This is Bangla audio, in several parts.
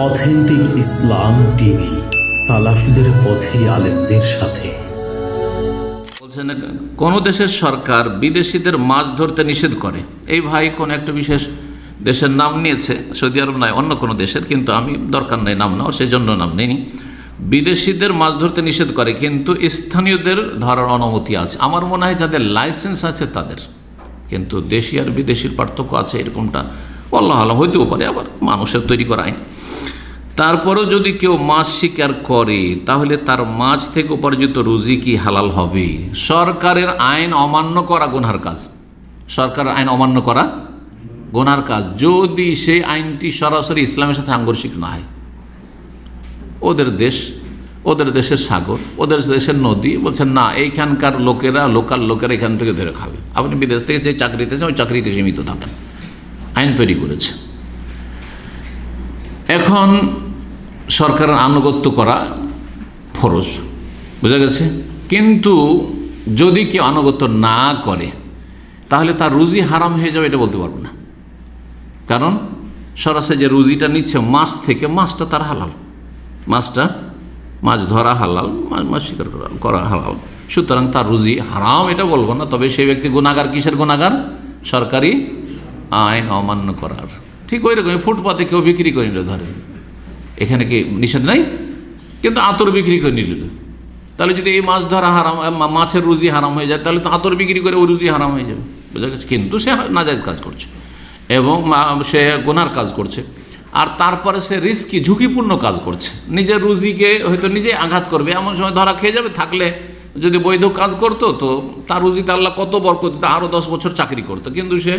অথেন্টিক ইসলাম টিভি, সালাফিদের পথে আলেমদের সাথে। বলছেন কোন দেশের সরকার বিদেশিদের মাছ ধরতে নিষেধ করে। এই ভাই কোন একটা বিশেষ দেশের নাম নিয়েছে, সৌদি আরব নয়, অন্য কোনো দেশের, কিন্তু আমি দরকার নেই নাম নেওয়ার, সেই জন্য নাম নেই। বিদেশিদের মাছ ধরতে নিষেধ করে, কিন্তু স্থানীয়দের ধরার অনুমতি আছে। আমার মনে হয় যাদের লাইসেন্স আছে তাদের, কিন্তু দেশি আর বিদেশির পার্থক্য আছে এরকমটা আল্লাহ আল্লাহ হইতেও পারে, আবার মানুষের তৈরি করা আইন। তারপরেও যদি কেউ মাছ শিকার করে তাহলে তার মাছ থেকে উপার্জিত রুজি কি হালাল হবে? সরকারের আইন অমান্য করা গুনহার কাজ। সরকারের আইন অমান্য করা গুনহার কাজ, যদি সেই আইনটি সরাসরি ইসলামের সাথে সাংঘর্ষিক না হয়। ওদের দেশ, ওদের দেশের সাগর, ওদের দেশের নদী, বলছেন না এইখানকার লোকেরা, লোকাল লোকেরা এখান থেকে ধরে খাবে। আপনি বিদেশ থেকে যে চাকরিতে ওই চাকরিতে সীমিত থাকেন, আইন তৈরি করেছে। এখন সরকারের আনুগত্য করা ফরজ, বোঝা গেছে। কিন্তু যদি কেউ আনুগত্য না করে তাহলে তার রুজি হারাম হয়ে যাবে, এটা বলতে পারবো না। কারণ সরাসরি যে রুজিটা নিচ্ছে মাছ থেকে, মাছটা তার হালাল, মাছ ধরা হালাল, মাছ শিকার করা হালাল, সুতরাং তার রুজি হারাম এটা বলবো না। তবে সেই ব্যক্তি গুনাহগার, কিসের গুনাহগার? সরকারি আইন অমান্য করার। ঠিক ওই রকম ফুটপাতে কেউ বিক্রি করে নিল, ধরেন এখানে কি নিষেধ নাই, কিন্তু আতর বিক্রি করে নিল, তাহলে যদি এই মাছ ধরা হারাম, মাছের রুজি হারাম হয়ে যায়, তাহলে তো আতর বিক্রি করে ওই রুজি হারাম হয়ে যাবে, বোঝা গেছে। কিন্তু সে নাজায়েজ কাজ করছে এবং সে গুনার কাজ করছে, আর তারপরে সে রিস্কি, ঝুঁকিপূর্ণ কাজ করছে। নিজের রুজিকে হয়তো নিজে আঘাত করবে, এমন সময় ধরা খেয়ে যাবে। থাকলে যদি বৈধ কাজ করতো তো তার রুজিতে আল্লাহ কত বরকত দিত, আরও 10 বছর চাকরি করতো। কিন্তু সে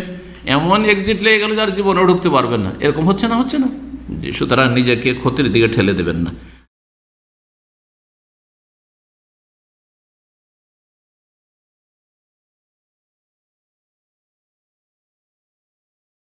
এমন এক্সিট লেগে গেল যার জীবনেও ঢুকতে পারবেন না। এরকম হচ্ছে না। সুতরাং নিজেকে ক্ষতির দিকে ঠেলে দেবেন না।